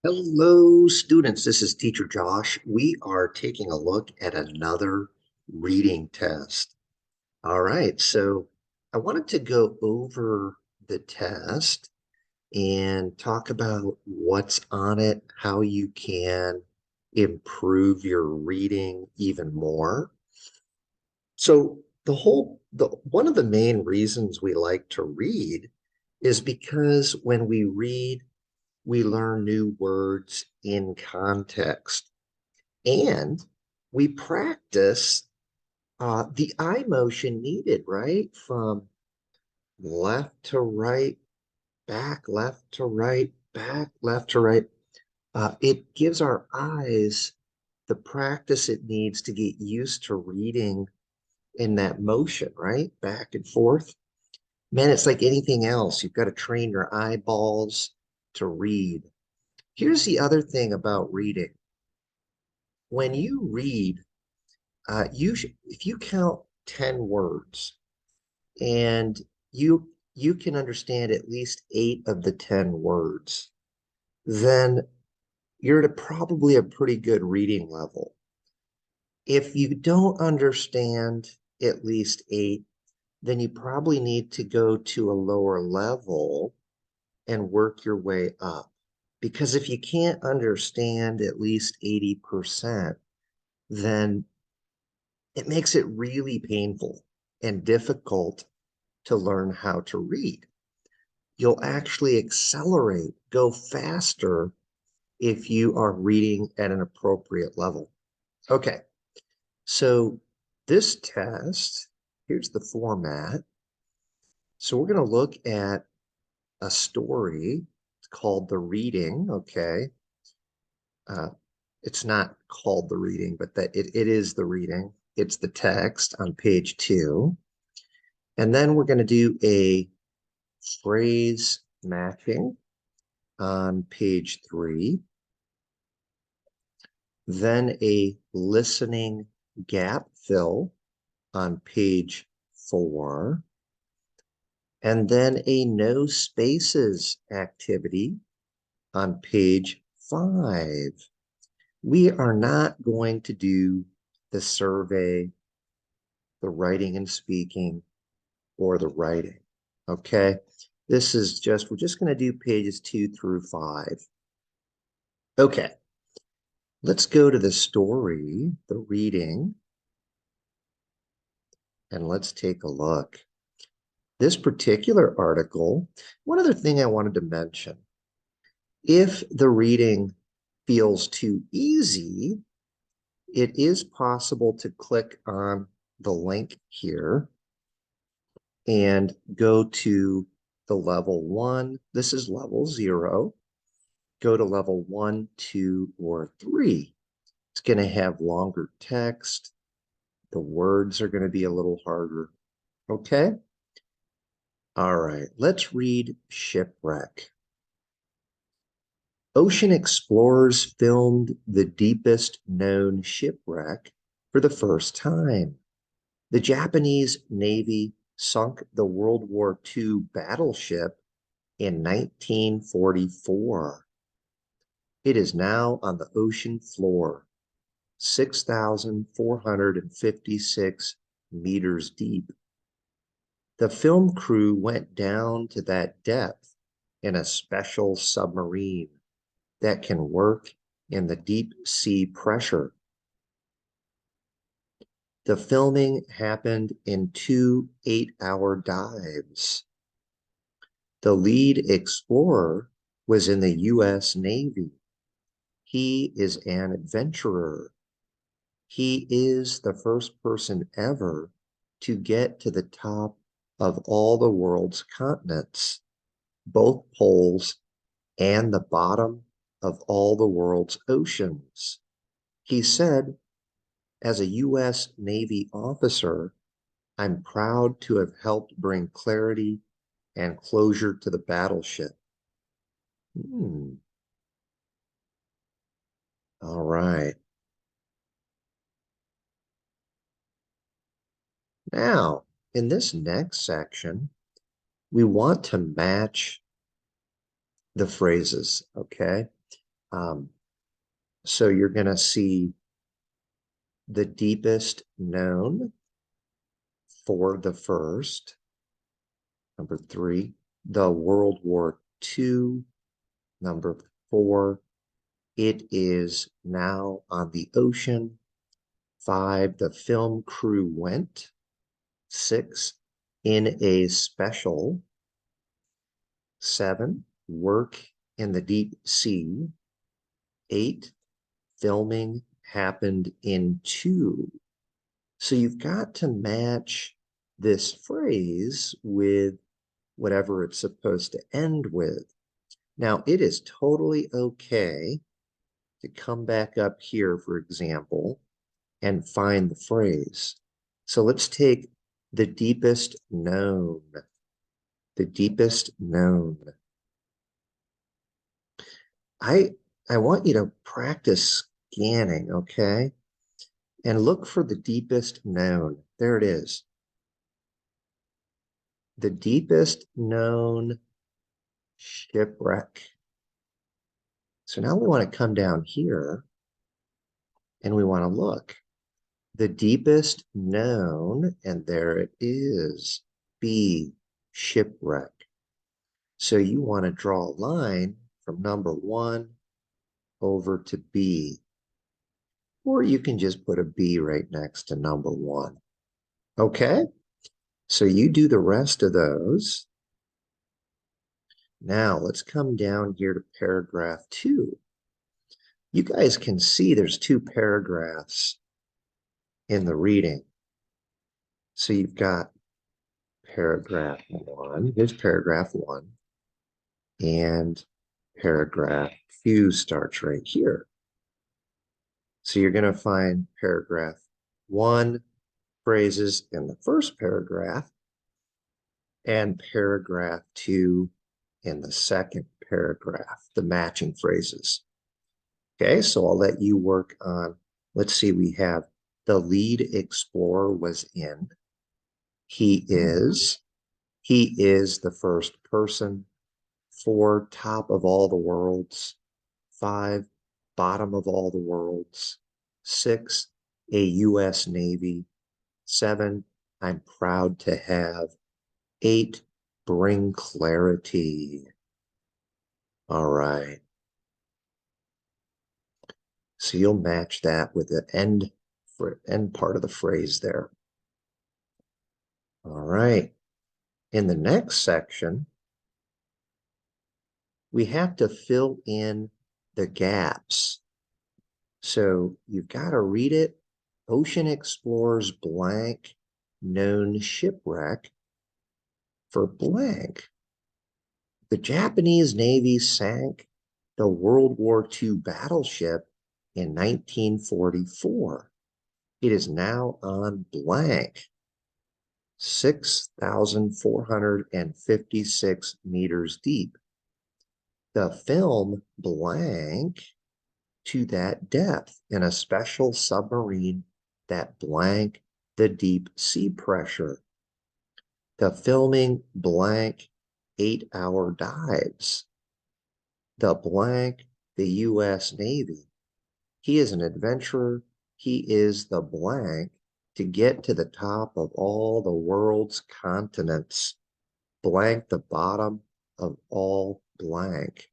Hello, students. This is Teacher Josh. We are taking a look at another reading test. All right, so I wanted to go over the test and talk about what's on it, how you can improve your reading even more. So the one of the main reasons we like to read is because when we read, we learn new words in context and we practice the eye motion needed, right? From left to right, back, left to right, back, left to right. It gives our eyes the practice it needs to get used to reading in that motion, right? Back and forth. Man, it's like anything else. You've got to train your eyeballs to read. Here's the other thing about reading. When you read, if you count 10 words and you can understand at least 8 of the 10 words, then you're at probably a pretty good reading level. If you don't understand at least 8, then you probably need to go to a lower level and work your way up. Because if you can't understand at least 80%, then it makes it really painful and difficult to learn how to read. You'll actually accelerate, go faster if you are reading at an appropriate level. Okay, so this test, here's the format. So we're going to look at a story. It's called The Reading, okay? Uh, it's not called The Reading, but it is The Reading. It's the text on page 2. And then we're going to do a phrase matching on page 3, then a listening gap fill on page 4, and then a no spaces activity on page 5. We are not going to do the survey, the writing and speaking, or the writing. Okay. We're just going to do pages 2 through 5. Okay. Let's go to the story, the reading, and let's take a look. This particular article, one other thing I wanted to mention, if the reading feels too easy, it is possible to click on the link here and go to the level 1. This is level 0. Go to level 1, 2, or 3. It's going to have longer text. The words are going to be a little harder. Okay? All right, let's read Shipwreck. Ocean explorers filmed the deepest known shipwreck for the first time. The Japanese Navy sunk the World War II battleship in 1944. It is now on the ocean floor, 6,456 meters deep. The film crew went down to that depth in a special submarine that can work in the deep sea pressure. The filming happened in 2 8-hour dives. The lead explorer was in the U.S. Navy. He is an adventurer. He is the first person ever to get to the top of all the world's continents, both poles, and the bottom of all the world's oceans. He said, as a U.S. Navy officer, I'm proud to have helped bring clarity and closure to the battleship. All right. Now, in this next section, we want to match the phrases, okay? Um, so you're going to see the deepest known for the first. Number 3, the World War II. Number 4, it is now on the ocean. 5, the film crew went. 6, in a special. 7, work in the deep sea. 8, filming happened in 2. So you've got to match this phrase with whatever it's supposed to end with. Now, it is totally okay to come back up here, for example, and find the phrase. So let's take the deepest known. The deepest known. I want you to practice scanning, okay? And look for the deepest known. There it is. The deepest known shipwreck. So now we want to come down here and we want to look. The deepest known, and there it is, B, shipwreck. So you want to draw a line from number 1 over to B. Or you can just put a B right next to number 1. Okay? So you do the rest of those. Now let's come down here to paragraph 2. You guys can see there's 2 paragraphs in the reading. So you've got paragraph 1. Here's paragraph 1. And paragraph 2 starts right here. So you're going to find paragraph 1 phrases in the first paragraph and paragraph 2 in the second paragraph, the matching phrases. Okay, so I'll let you work on, let's see, we have the lead explorer was in. He is the first person. 4, top of all the worlds. 5, bottom of all the worlds. 6, a U.S. Navy. 7, I'm proud to have. 8, bring clarity. All right. So you'll match that with the end part of the phrase there. All right. In the next section, we have to fill in the gaps. So you've got to read it. Ocean explorers blank known shipwreck for blank. The Japanese Navy sank the World War II battleship in 1944. It is now on blank, 6,456 meters deep. The film blank to that depth in a special submarine that blank the deep sea pressure. The filming blank 8-hour dives. The blank the U.S. Navy. He is an adventurer. He is the blank to get to the top of all the world's continents. Blank the bottom of all blank.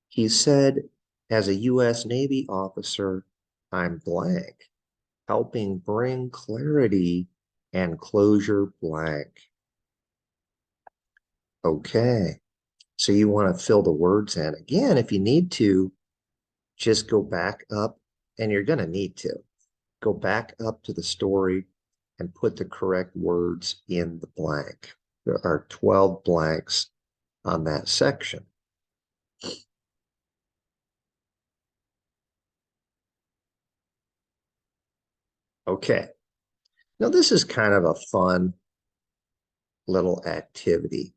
He said, as a U.S. Navy officer, I'm blank, helping bring clarity and closure blank. Okay, so you want to fill the words in. Again, if you need to, just go back up, and you're going to need to go back up to the story and put the correct words in the blank. There are 12 blanks on that section. Okay, now this is kind of a fun little activity.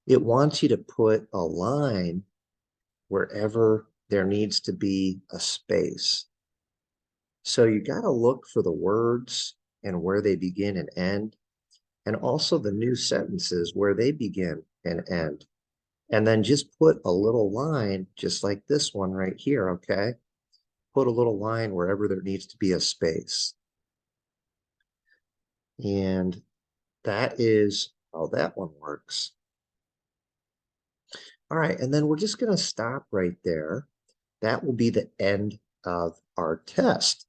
It wants you to put a line wherever there needs to be a space. So you got to look for the words and where they begin and end, and also the new sentences where they begin and end. And then just put a little line, just like this one right here, okay? Put a little line wherever there needs to be a space. And that is how that one works. All right, and then we're just going to stop right there. That will be the end of our test.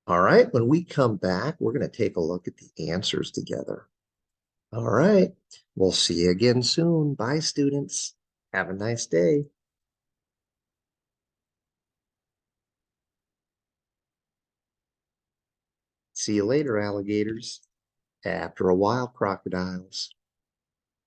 All right, when we come back, we're going to take a look at the answers together. All right, we'll see you again soon. Bye, students. Have a nice day. See you later, alligators. After a while, crocodiles.